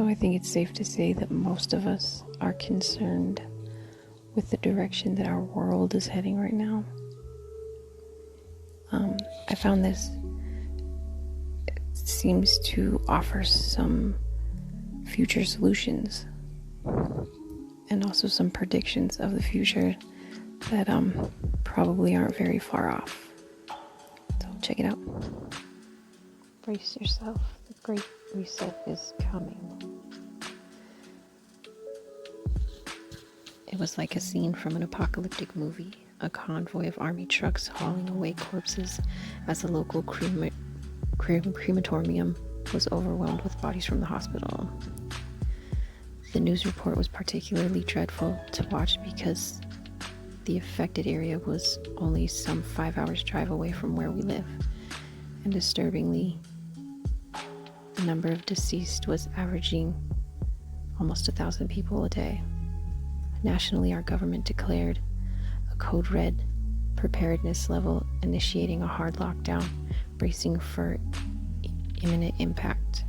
So I think it's safe to say that most of us are concerned with the direction that our world is heading right now. I found this seems to offer some future solutions and also some predictions of the future that probably aren't very far off. So check it out. Brace yourself. The Great Reset is coming. It was like a scene from an apocalyptic movie, a convoy of army trucks hauling away corpses as the local crematorium was overwhelmed with bodies from the hospital. The news report was particularly dreadful to watch because the affected area was only some 5 hours drive away from where we live, and disturbingly, the number of deceased was averaging almost 1,000 people a day. Nationally, our government declared a code red preparedness level, initiating a hard lockdown, bracing for imminent impact.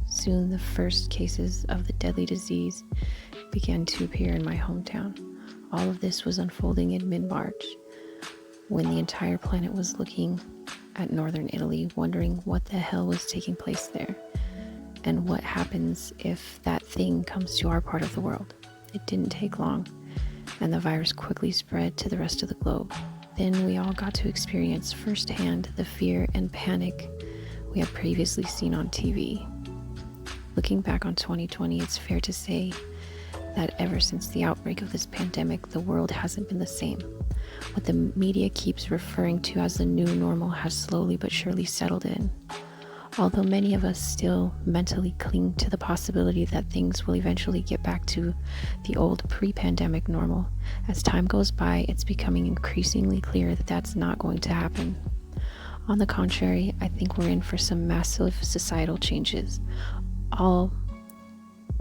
Soon, the first cases of the deadly disease began to appear in my hometown. All of this was unfolding in mid-March, when the entire planet was looking at northern Italy, wondering what the hell was taking place there, and what happens if that thing comes to our part of the world. It didn't take long, and the virus quickly spread to the rest of the globe. Then we all got to experience firsthand the fear and panic we had previously seen on TV. Looking back on 2020, it's fair to say that ever since the outbreak of this pandemic, the world hasn't been the same. What the media keeps referring to as the new normal has slowly but surely settled in. Although many of us still mentally cling to the possibility that things will eventually get back to the old pre-pandemic normal, as time goes by, it's becoming increasingly clear that that's not going to happen. On the contrary, I think we're in for some massive societal changes, all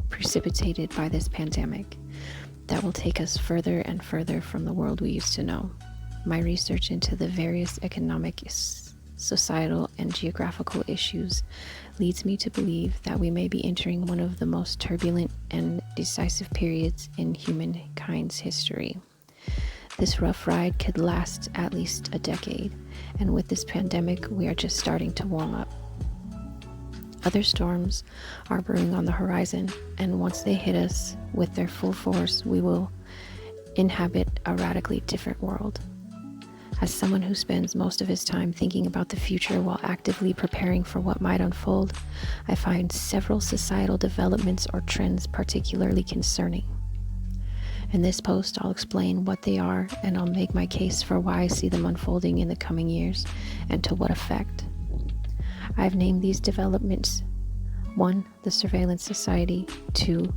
precipitated by this pandemic, that will take us further and further from the world we used to know. My research into the various economic, societal, and geographical issues leads me to believe that we may be entering one of the most turbulent and decisive periods in humankind's history. This rough ride could last at least a decade, and with this pandemic, we are just starting to warm up. Other storms are brewing on the horizon, and once they hit us with their full force, we will inhabit a radically different world. As someone who spends most of his time thinking about the future while actively preparing for what might unfold, I find several societal developments or trends particularly concerning. In this post, I'll explain what they are, and I'll make my case for why I see them unfolding in the coming years and to what effect. I've named these developments 1. The Surveillance Society, 2.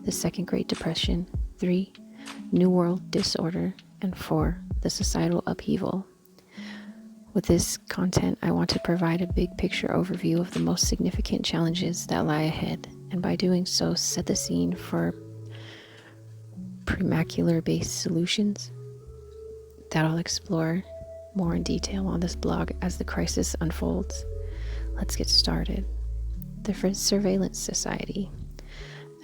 The Second Great Depression, 3. New World Disorder, and 4. The Societal Upheaval. With this content, I want to provide a big picture overview of the most significant challenges that lie ahead, and by doing so, set the scene for Permaculture-based solutions that I'll explore more in detail on this blog as the crisis unfolds. Let's get started. The Surveillance Society.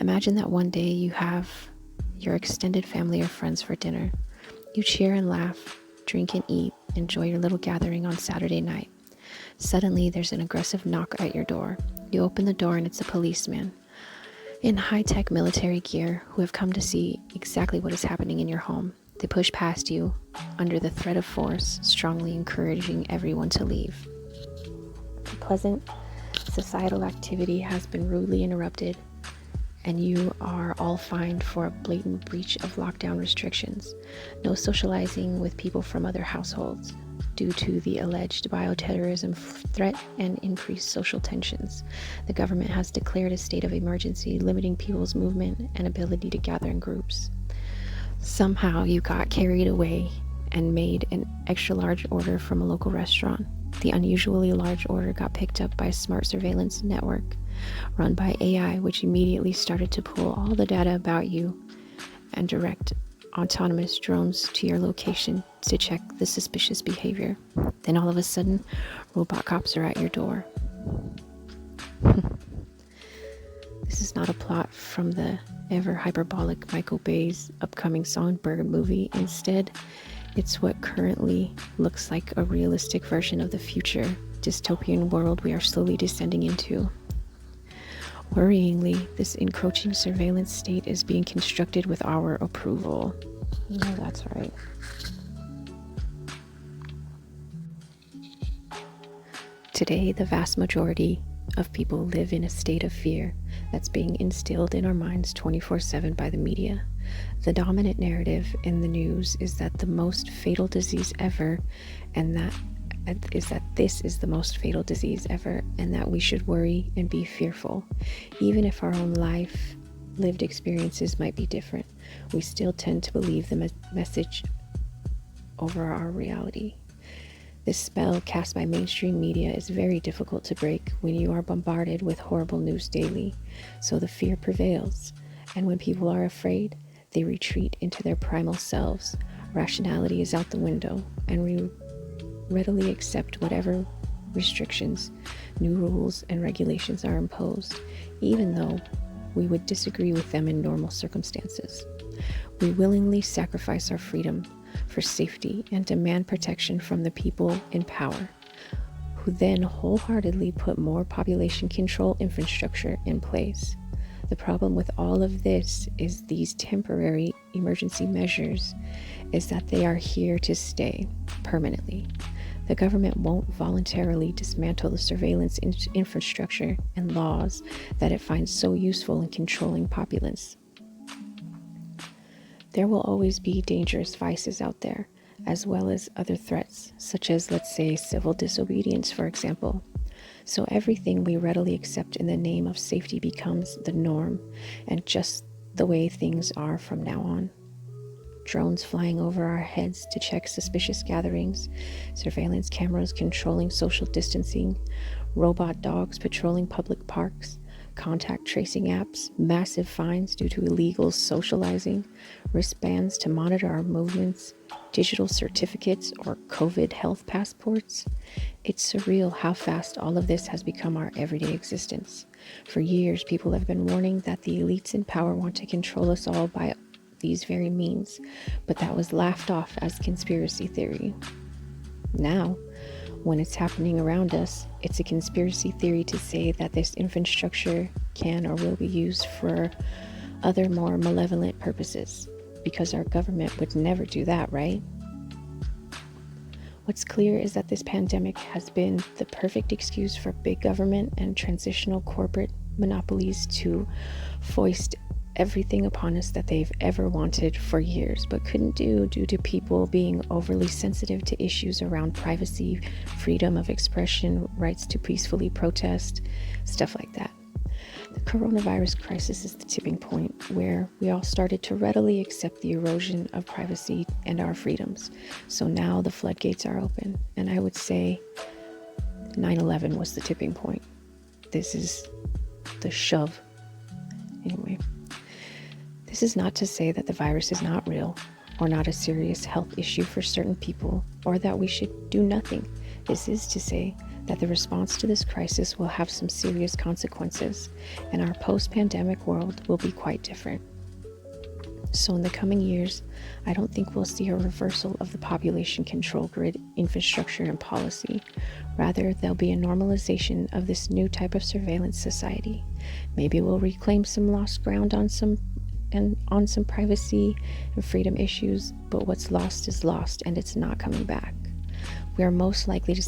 Imagine that one day you have your extended family or friends for dinner. You cheer and laugh, drink and eat, enjoy your little gathering on Saturday night. Suddenly, there's an aggressive knock at your door. You open the door and it's a policeman in high-tech military gear who have come to see exactly what is happening in your home. They push past you under the threat of force, strongly encouraging everyone to leave. The pleasant societal activity has been rudely interrupted, and you are all fined for a blatant breach of lockdown restrictions. No socializing with people from other households due to the alleged bioterrorism threat and increased social tensions. The government has declared a state of emergency, limiting people's movement and ability to gather in groups. Somehow you got carried away and made an extra large order from a local restaurant. The unusually large order got picked up by a smart surveillance network run by AI, which immediately started to pull all the data about you and direct autonomous drones to your location to check the suspicious behavior. Then all of a sudden, robot cops are at your door. This is not a plot from the ever hyperbolic Michael Bay's upcoming Songbird movie. Instead, it's what currently looks like a realistic version of the future dystopian world we are slowly descending into. Worryingly, this encroaching surveillance state is being constructed with our approval. No, that's right. Today, the vast majority of people live in a state of fear that's being instilled in our minds 24/7 by the media. The dominant narrative in the news is that the most fatal disease ever, and that this is the most fatal disease ever, and that we should worry and be fearful. Even if our own lived experiences might be different, we still tend to believe the message over our reality. This spell cast by mainstream media is very difficult to break when you are bombarded with horrible news daily, so the fear prevails, and when people are afraid, they retreat into their primal selves. Rationality is out the window, and we readily accept whatever restrictions, new rules, and regulations are imposed, even though we would disagree with them in normal circumstances. We willingly sacrifice our freedom for safety and demand protection from the people in power, who then wholeheartedly put more population control infrastructure in place. The problem with all of this is these temporary emergency measures is that they are here to stay permanently. The government won't voluntarily dismantle the surveillance infrastructure and laws that it finds so useful in controlling populace. There will always be dangerous vices out there, as well as other threats, such as, let's say, civil disobedience, for example. So everything we readily accept in the name of safety becomes the norm, and just the way things are from now on. Drones flying over our heads to check suspicious gatherings, surveillance cameras controlling social distancing, robot dogs patrolling public parks, contact tracing apps, massive fines due to illegal socializing, wristbands to monitor our movements, digital certificates or COVID health passports. It's surreal how fast all of this has become our everyday existence. For years, people have been warning that the elites in power want to control us all by these very means, but that was laughed off as conspiracy theory. Now, when it's happening around us, it's a conspiracy theory to say that this infrastructure can or will be used for other more malevolent purposes, because our government would never do that, right? What's clear is that this pandemic has been the perfect excuse for big government and transitional corporate monopolies to foist everything upon us that they've ever wanted for years, but couldn't do due to people being overly sensitive to issues around privacy, freedom of expression, rights to peacefully protest, stuff like that. The coronavirus crisis is the tipping point where we all started to readily accept the erosion of privacy and our freedoms. So now the floodgates are open, and I would say 9/11 was the tipping point. This is the shove. Anyway. This is not to say that the virus is not real or not a serious health issue for certain people, or that we should do nothing. This is to say that the response to this crisis will have some serious consequences, and our post-pandemic world will be quite different. So in the coming years, I don't think we'll see a reversal of the population control grid infrastructure and policy. Rather, there'll be a normalization of this new type of surveillance society. Maybe we'll reclaim some lost ground on some privacy and freedom issues, but what's lost is lost, and it's not coming back. We are most likely to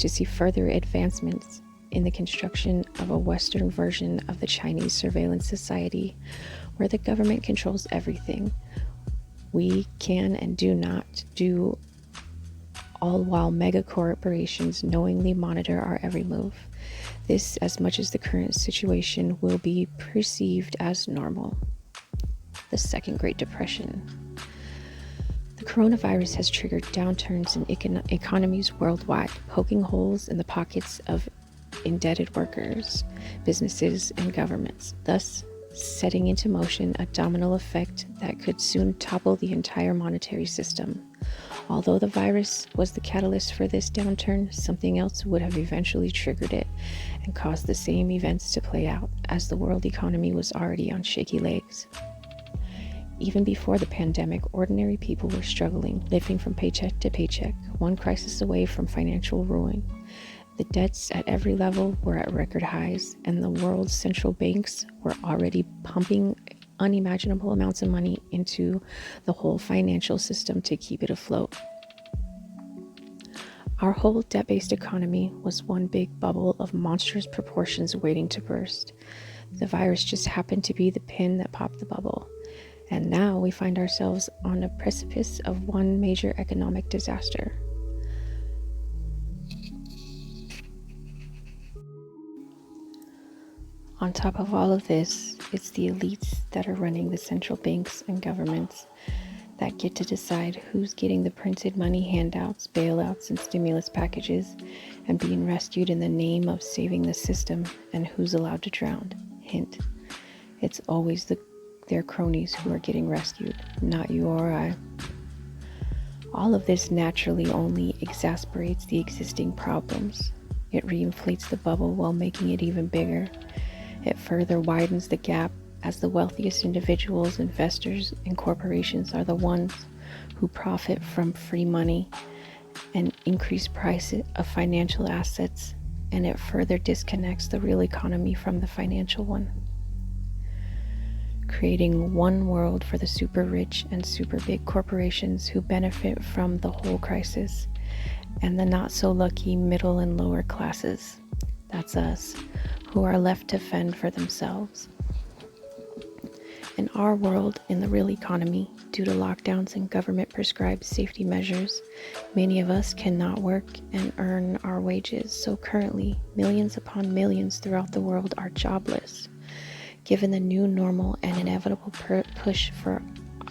see further advancements in the construction of a Western version of the Chinese surveillance society, where the government controls everything we can and do not do, all while mega corporations knowingly monitor our every move. This, as much as the current situation, will be perceived as normal. The Second Great Depression. The coronavirus has triggered downturns in economies worldwide, poking holes in the pockets of indebted workers, businesses, and governments. Thus, setting into motion a domino effect that could soon topple the entire monetary system. Although the virus was the catalyst for this downturn, something else would have eventually triggered it and caused the same events to play out, as the world economy was already on shaky legs. Even before the pandemic, ordinary people were struggling, living from paycheck to paycheck, one crisis away from financial ruin. The debts at every level were at record highs, and the world's central banks were already pumping unimaginable amounts of money into the whole financial system to keep it afloat. Our whole debt-based economy was one big bubble of monstrous proportions waiting to burst. The virus just happened to be the pin that popped the bubble. And now we find ourselves on a precipice of one major economic disaster. On top of all of this, it's the elites that are running the central banks and governments that get to decide who's getting the printed money handouts, bailouts, and stimulus packages and being rescued in the name of saving the system, and who's allowed to drown. Hint, it's always their cronies who are getting rescued, not you or I. All of this naturally only exasperates the existing problems. It reinflates the bubble while making it even bigger. It further widens the gap, as the wealthiest individuals, investors, and corporations are the ones who profit from free money and increased price of financial assets, and it further disconnects the real economy from the financial one, creating one world for the super rich and super big corporations who benefit from the whole crisis, and the not so lucky middle and lower classes, that's us, who are left to fend for themselves. In our world, in the real economy, due to lockdowns and government prescribed safety measures, many of us cannot work and earn our wages, so currently millions upon millions throughout the world are jobless. Given the new normal and inevitable push for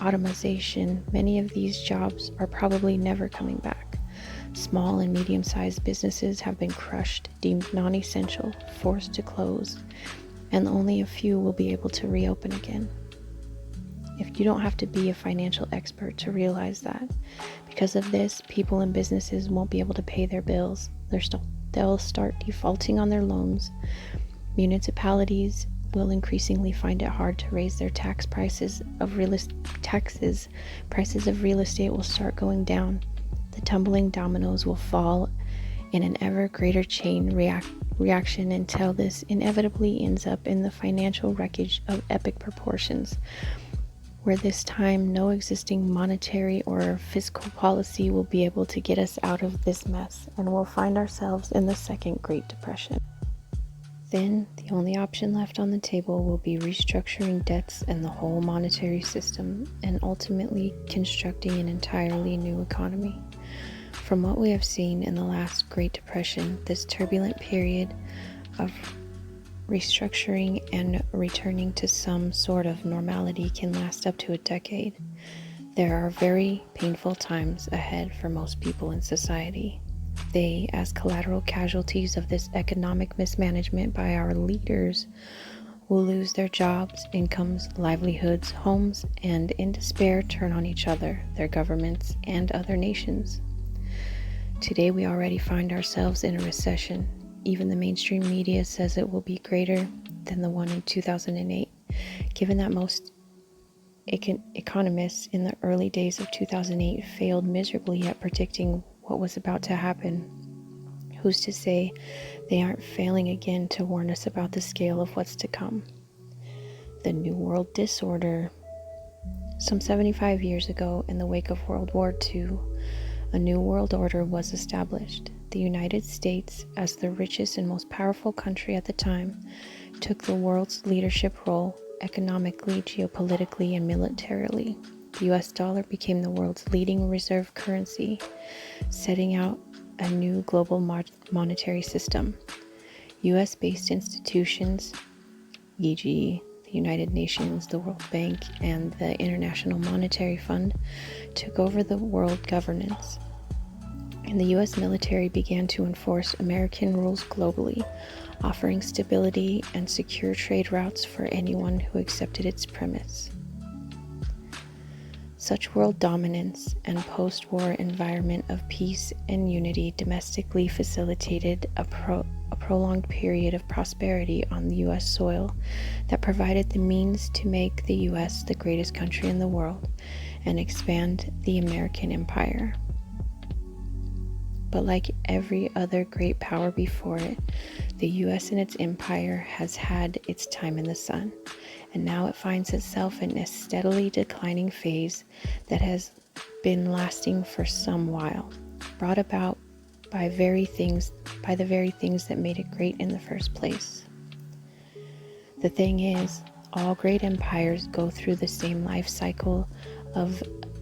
automation, many of these jobs are probably never coming back. Small and medium-sized businesses have been crushed, deemed non-essential, forced to close, and only a few will be able to reopen again. If you don't have to be a financial expert to realize that, because of this, people and businesses won't be able to pay their bills. They'll start defaulting on their loans. Municipalities will increasingly find it hard to raise their prices of real estate will start going down. The tumbling dominoes will fall in an ever greater chain reaction until this inevitably ends up in the financial wreckage of epic proportions, where this time no existing monetary or fiscal policy will be able to get us out of this mess, and we'll find ourselves in the second Great Depression. Then the only option left on the table will be restructuring debts and the whole monetary system, and ultimately constructing an entirely new economy. From what we have seen in the last Great Depression, this turbulent period of restructuring and returning to some sort of normality can last up to a decade. There are very painful times ahead for most people in society. They, as collateral casualties of this economic mismanagement by our leaders, will lose their jobs, incomes, livelihoods, homes, and in despair turn on each other, their governments, and other nations. Today we already find ourselves in a recession. Even the mainstream media says it will be greater than the one in 2008, given that most economists in the early days of 2008 failed miserably at predicting what was about to happen. Who's to say they aren't failing again to warn us about the scale of what's to come? The New World Disorder. Some 75 years ago, in the wake of World War II, a new world order was established. The United States, as the richest and most powerful country at the time, took the world's leadership role economically, geopolitically, and militarily. The US dollar became the world's leading reserve currency, setting out a new global monetary system. US-based institutions, e.g., the United Nations, the World Bank, and the International Monetary Fund, took over the world governance. And the US military began to enforce American rules globally, offering stability and secure trade routes for anyone who accepted its premise. Such world dominance and post-war environment of peace and unity domestically facilitated a prolonged period of prosperity on the U.S. soil that provided the means to make the U.S. the greatest country in the world and expand the American empire. But like every other great power before it, the U.S. and its empire has had its time in the sun, and now it finds itself in a steadily declining phase that has been lasting for some while, brought about by the very things that made it great in the first place. The thing is, all great empires go through the same life cycle of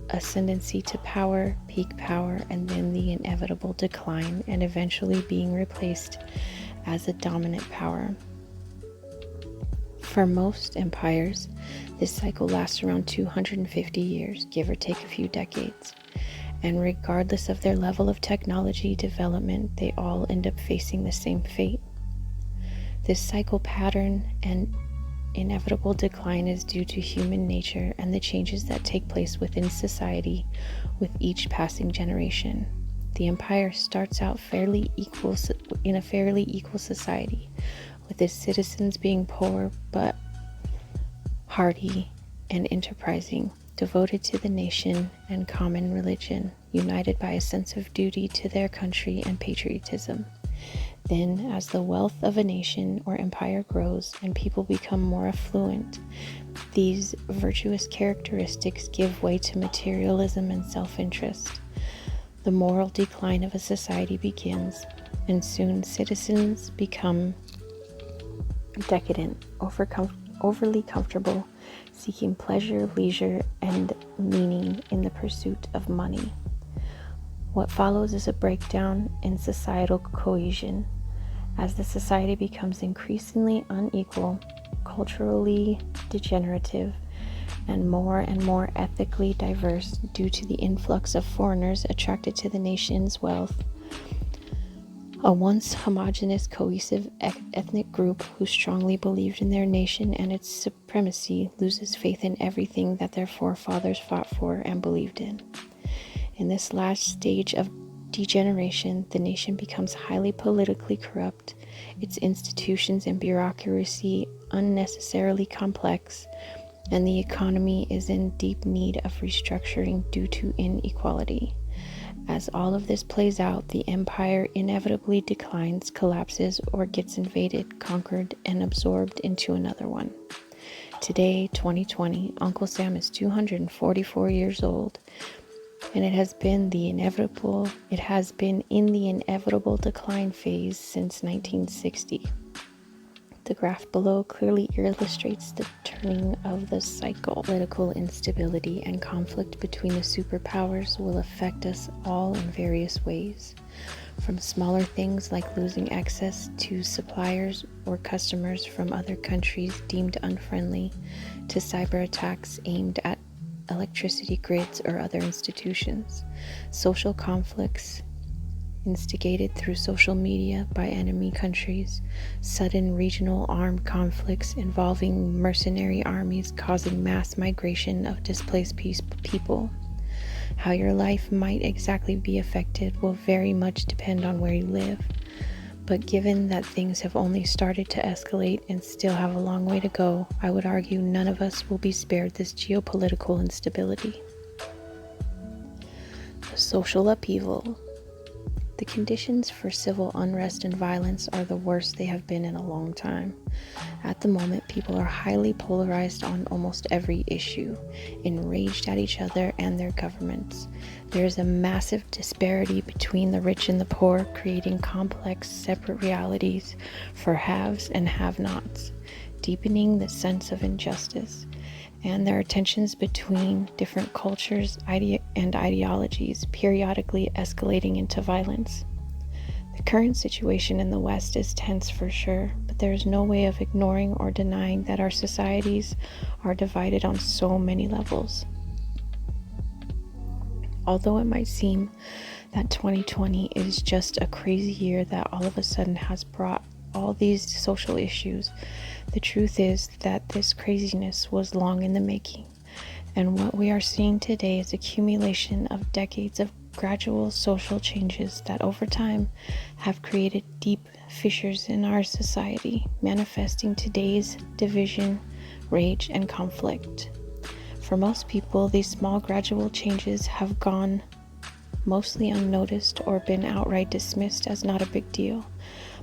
ascendancy to power, peak power, and then the inevitable decline and eventually being replaced as a dominant power. For most empires, this cycle lasts around 250 years, give or take a few decades. And regardless of their level of technology development, they all end up facing the same fate. This cycle pattern and inevitable decline is due to human nature and the changes that take place within society with each passing generation. The empire starts out in a fairly equal society, with its citizens being poor but hardy and enterprising, devoted to the nation and common religion, united by a sense of duty to their country and patriotism. Then, as the wealth of a nation or empire grows and people become more affluent, these virtuous characteristics give way to materialism and self-interest. The moral decline of a society begins, and soon citizens become decadent, overly comfortable, seeking pleasure, leisure, and meaning in the pursuit of money. What follows is a breakdown in societal cohesion, as the society becomes increasingly unequal, culturally degenerative, and more ethically diverse due to the influx of foreigners attracted to the nation's wealth. A once homogeneous, cohesive ethnic group who strongly believed in their nation and its supremacy loses faith in everything that their forefathers fought for and believed in. In this last stage of degeneration, the nation becomes highly politically corrupt, its institutions and bureaucracy unnecessarily complex, and the economy is in deep need of restructuring due to inequality. As all of this plays out, the empire inevitably declines, collapses, or gets invaded, conquered, and absorbed into another one. Today, 2020, Uncle Sam is 244 years old, and it has been in the inevitable decline phase since 1960. The graph below clearly illustrates the turning of the cycle. Political instability and conflict between the superpowers will affect us all in various ways, from smaller things like losing access to suppliers or customers from other countries deemed unfriendly, to cyber attacks aimed at electricity grids or other institutions, social conflicts instigated through social media by enemy countries, sudden regional armed conflicts involving mercenary armies causing mass migration of displaced people. How your life might exactly be affected will very much depend on where you live, but given that things have only started to escalate and still have a long way to go, I would argue none of us will be spared this geopolitical instability. The social upheaval. The conditions for civil unrest and violence are the worst they have been in a long time. At the moment, people are highly polarized on almost every issue, enraged at each other and their governments. There is a massive disparity between the rich and the poor, creating complex, separate realities for haves and have-nots, deepening the sense of injustice. And there are tensions between different cultures and ideologies, periodically escalating into violence. The current situation in the West is tense for sure, but there is no way of ignoring or denying that our societies are divided on so many levels. Although it might seem that 2020 is just a crazy year that all of a sudden has brought all these social issues. The truth is that this craziness was long in the making, and what we are seeing today is accumulation of decades of gradual social changes that over time have created deep fissures in our society, manifesting today's division, rage, and conflict. For most people, these small gradual changes have gone mostly unnoticed or been outright dismissed as not a big deal.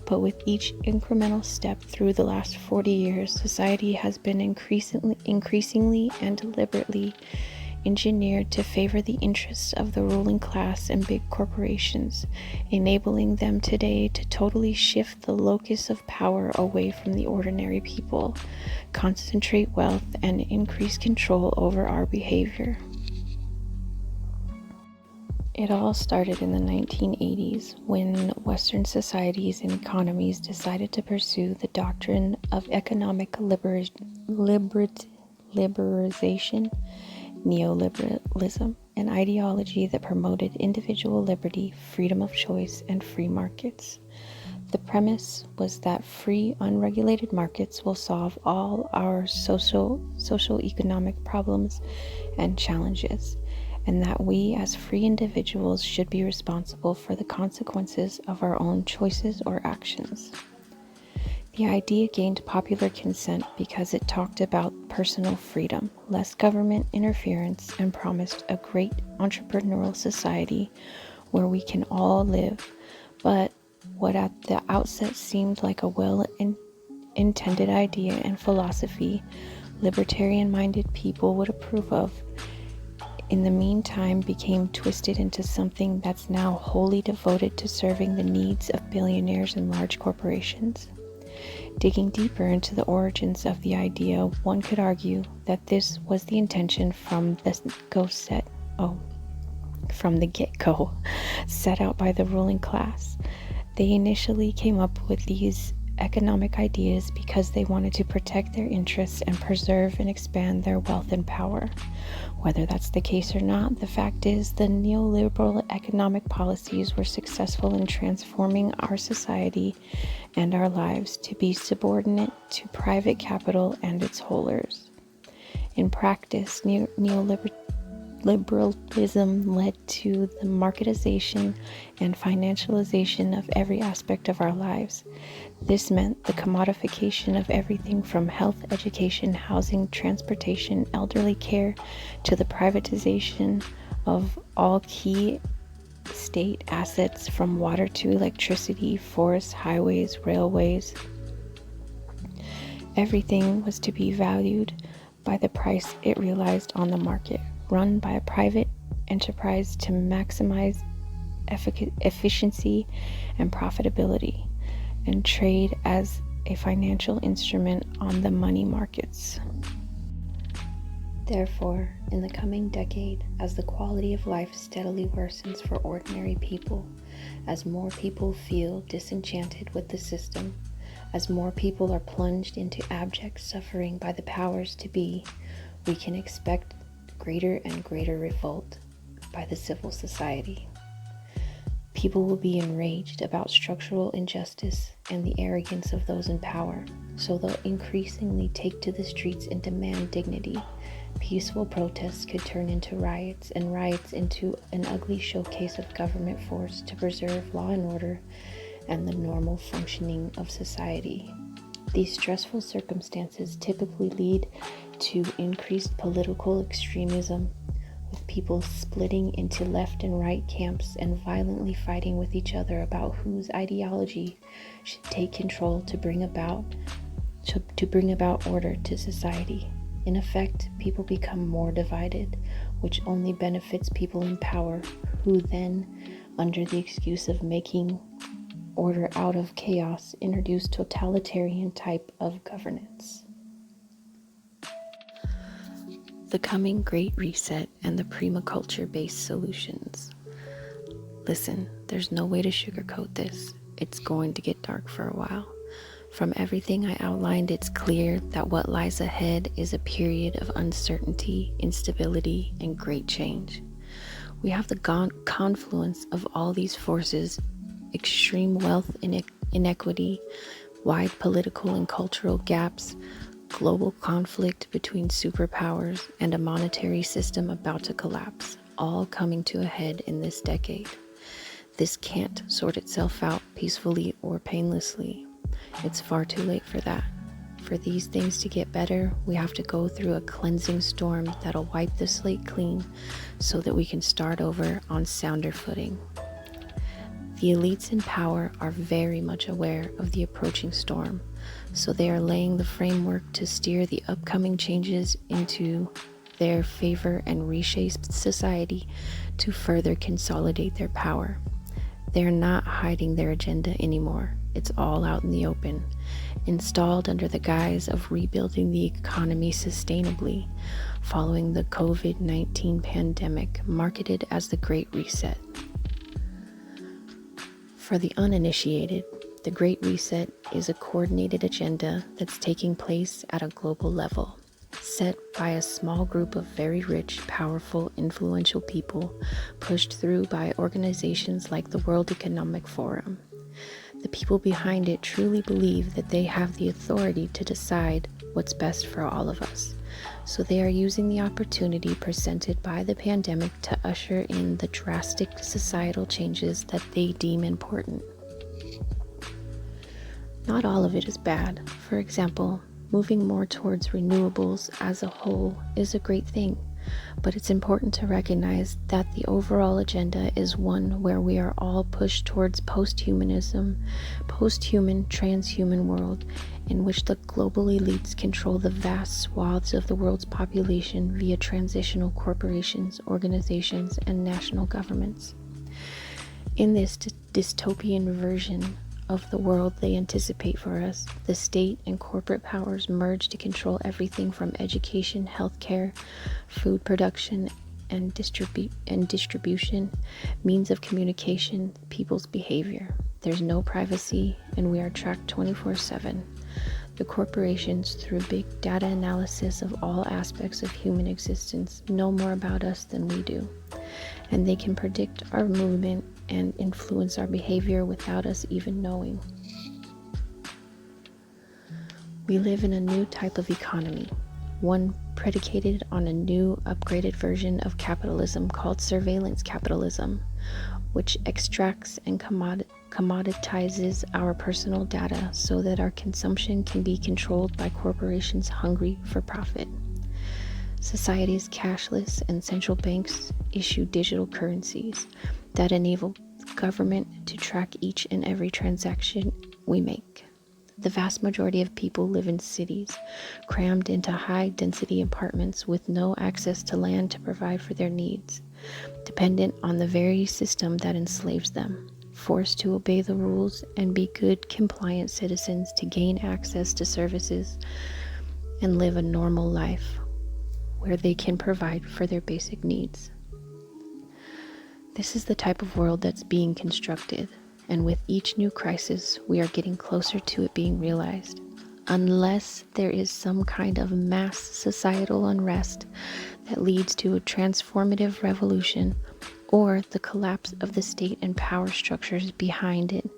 But with each incremental step through the last 40 years, society has been increasingly and deliberately engineered to favor the interests of the ruling class and big corporations, enabling them today to totally shift the locus of power away from the ordinary people, concentrate wealth, and increase control over our behavior. It all started in the 1980s when Western societies and economies decided to pursue the doctrine of economic liberalization, neoliberalism, an ideology that promoted individual liberty, freedom of choice, and free markets. The premise was that free, unregulated markets will solve all our socio-economic problems and challenges, and that we as free individuals should be responsible for the consequences of our own choices or actions. The idea gained popular consent because it talked about personal freedom, less government interference, and promised a great entrepreneurial society where we can all live. But what at the outset seemed like a well-intended idea and philosophy libertarian-minded people would approve of, in the meantime became twisted into something that's now wholly devoted to serving the needs of billionaires and large corporations. Digging deeper into the origins of the idea, one could argue that this was the intention from the get-go, set out by the ruling class. They initially came up with these economic ideas because they wanted to protect their interests and preserve and expand their wealth and power. Whether that's the case or not, the fact is the neoliberal economic policies were successful in transforming our society and our lives to be subordinate to private capital and its holders. In practice, neoliberalism led to the marketization and financialization of every aspect of our lives. This meant the commodification of everything from health, education, housing, transportation, elderly care, to the privatization of all key state assets from water to electricity, forests, highways, railways. Everything was to be valued by the price it realized on the market, run by a private enterprise to maximize efficiency and profitability, and trade as a financial instrument on the money markets. Therefore, in the coming decade, as the quality of life steadily worsens for ordinary people, as more people feel disenchanted with the system, as more people are plunged into abject suffering by the powers to be, we can expect greater and greater revolt by the civil society. People will be enraged about structural injustice and the arrogance of those in power, so they'll increasingly take to the streets and demand dignity. Peaceful protests could turn into riots, and riots into an ugly showcase of government force to preserve law and order and the normal functioning of society. These stressful circumstances typically lead to increased political extremism, with people splitting into left and right camps and violently fighting with each other about whose ideology should take control to bring about order to society. In effect, people become more divided, which only benefits people in power, who then, under the excuse of making order out of chaos, introduce totalitarian type of governance. The coming Great Reset and the permaculture-based solutions. Listen, there's no way to sugarcoat this. It's going to get dark for a while. From everything I outlined, it's clear that what lies ahead is a period of uncertainty, instability, and great change. We have the confluence of all these forces: extreme wealth inequity, wide political and cultural gaps, global conflict between superpowers, and a monetary system about to collapse, all coming to a head in this decade. This can't sort itself out peacefully or painlessly. It's far too late for that. For these things to get better, we have to go through a cleansing storm that'll wipe the slate clean so that we can start over on sounder footing. The elites in power are very much aware of the approaching storm, so they are laying the framework to steer the upcoming changes into their favor and reshape society to further consolidate their power. They're not hiding their agenda anymore. It's all out in the open, installed under the guise of rebuilding the economy sustainably following the COVID-19 pandemic, marketed as the Great Reset. For the uninitiated, the Great Reset is a coordinated agenda that's taking place at a global level, set by a small group of very rich, powerful, influential people, pushed through by organizations like the World Economic Forum. The people behind it truly believe that they have the authority to decide what's best for all of us. So they are using the opportunity presented by the pandemic to usher in the drastic societal changes that they deem important. Not all of it is bad. For example, moving more towards renewables as a whole is a great thing, but it's important to recognize that the overall agenda is one where we are all pushed towards post-human, transhuman world in which the global elites control the vast swaths of the world's population via transitional corporations, organizations, and national governments. In this dystopian version of the world they anticipate for us, the state and corporate powers merge to control everything from education, healthcare, food production, and distribution, means of communication, people's behavior. There's no privacy, and we are tracked 24/7. The corporations, through big data analysis of all aspects of human existence, know more about us than we do, and they can predict our movement and influence our behavior without us even knowing. We live in a new type of economy, one predicated on a new, upgraded version of capitalism called surveillance capitalism, which extracts and commoditizes our personal data so that our consumption can be controlled by corporations hungry for profit. Society is cashless, and central banks issue digital currencies that enable government to track each and every transaction we make. The vast majority of people live in cities, crammed into high-density apartments with no access to land to provide for their needs, dependent on the very system that enslaves them, forced to obey the rules and be good, compliant citizens to gain access to services and live a normal life where they can provide for their basic needs. This is the type of world that's being constructed, and with each new crisis, we are getting closer to it being realized. Unless there is some kind of mass societal unrest that leads to a transformative revolution, or the collapse of the state and power structures behind it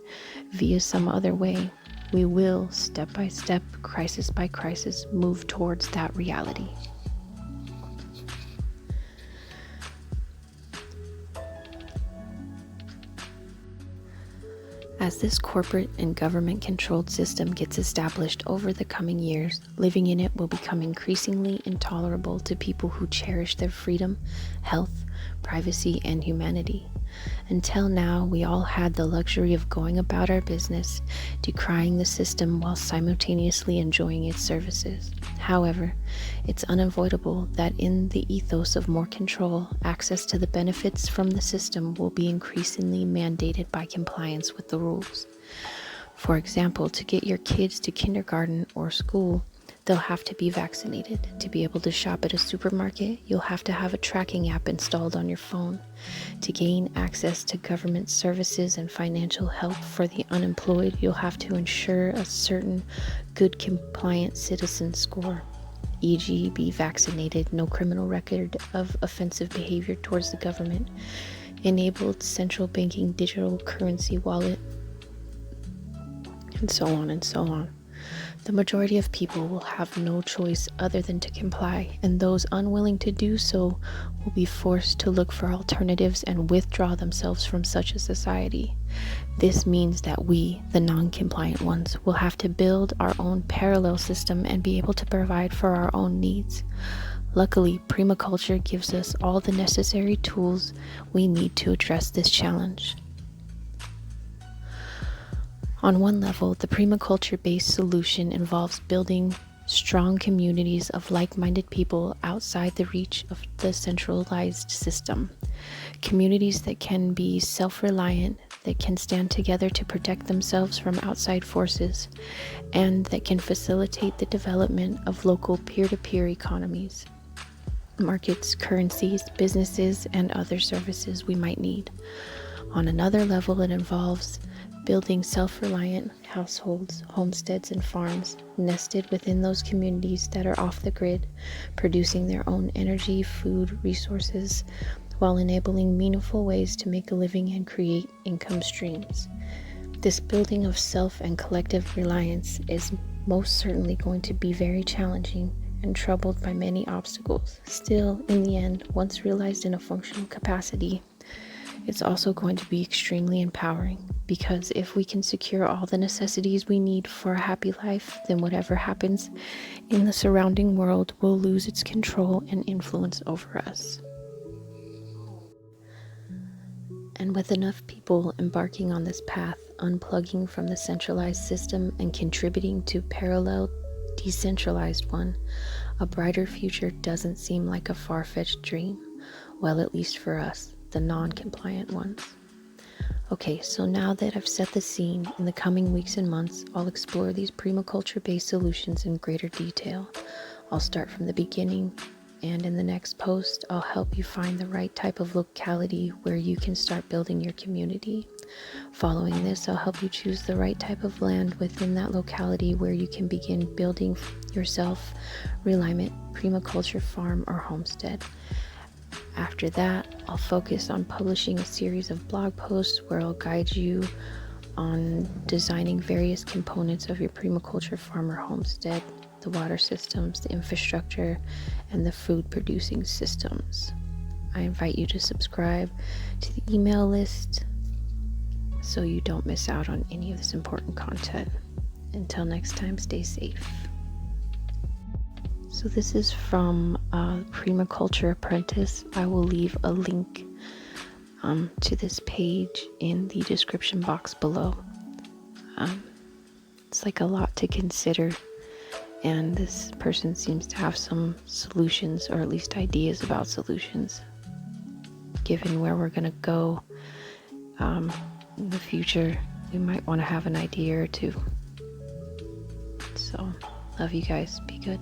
via some other way, we will, step by step, crisis by crisis, move towards that reality. As this corporate and government-controlled system gets established over the coming years, living in it will become increasingly intolerable to people who cherish their freedom, health, privacy, and humanity. Until now, we all had the luxury of going about our business, decrying the system while simultaneously enjoying its services. However, it's unavoidable that in the ethos of more control, access to the benefits from the system will be increasingly mandated by compliance with the rules. For example, to get your kids to kindergarten or school, they'll have to be vaccinated. To be able to shop at a supermarket, you'll have to have a tracking app installed on your phone. To gain access to government services and financial help for the unemployed, you'll have to ensure a certain good compliant citizen score, e.g. be vaccinated, no criminal record of offensive behavior towards the government, enabled central banking digital currency wallet, and so on and so on. The majority of people will have no choice other than to comply, and those unwilling to do so will be forced to look for alternatives and withdraw themselves from such a society. This means that we, the non-compliant ones, will have to build our own parallel system and be able to provide for our own needs. Luckily, permaculture gives us all the necessary tools we need to address this challenge. On one level, the permaculture-based solution involves building strong communities of like-minded people outside the reach of the centralized system. Communities that can be self-reliant, that can stand together to protect themselves from outside forces, and that can facilitate the development of local peer-to-peer economies, markets, currencies, businesses, and other services we might need. On another level, it involves building self-reliant households, homesteads, and farms nested within those communities that are off the grid, producing their own energy, food, resources, while enabling meaningful ways to make a living and create income streams. This building of self and collective reliance is most certainly going to be very challenging and troubled by many obstacles. Still, in the end, once realized in a functional capacity, it's also going to be extremely empowering, because if we can secure all the necessities we need for a happy life, then whatever happens in the surrounding world will lose its control and influence over us. And with enough people embarking on this path, unplugging from the centralized system and contributing to parallel, decentralized one, a brighter future doesn't seem like a far-fetched dream. Well, at least for us, the non-compliant ones. Okay, so now that I've set the scene, in the coming weeks and months, I'll explore these permaculture-based solutions in greater detail. I'll start from the beginning, and in the next post, I'll help you find the right type of locality where you can start building your community. Following this, I'll help you choose the right type of land within that locality where you can begin building your self-reliant permaculture farm or homestead. After that, I'll focus on publishing a series of blog posts where I'll guide you on designing various components of your permaculture farm or homestead, the water systems, the infrastructure, and the food producing systems. I invite you to subscribe to the email list so you don't miss out on any of this important content. Until next time, stay safe. So this is from Permaculture Apprentice. I will leave a link to this page in the description box below. It's like a lot to consider, and this person seems to have some solutions, or at least ideas about solutions. Given where we're going to go in the future, we might want to have an idea or two. So, love you guys. Be good.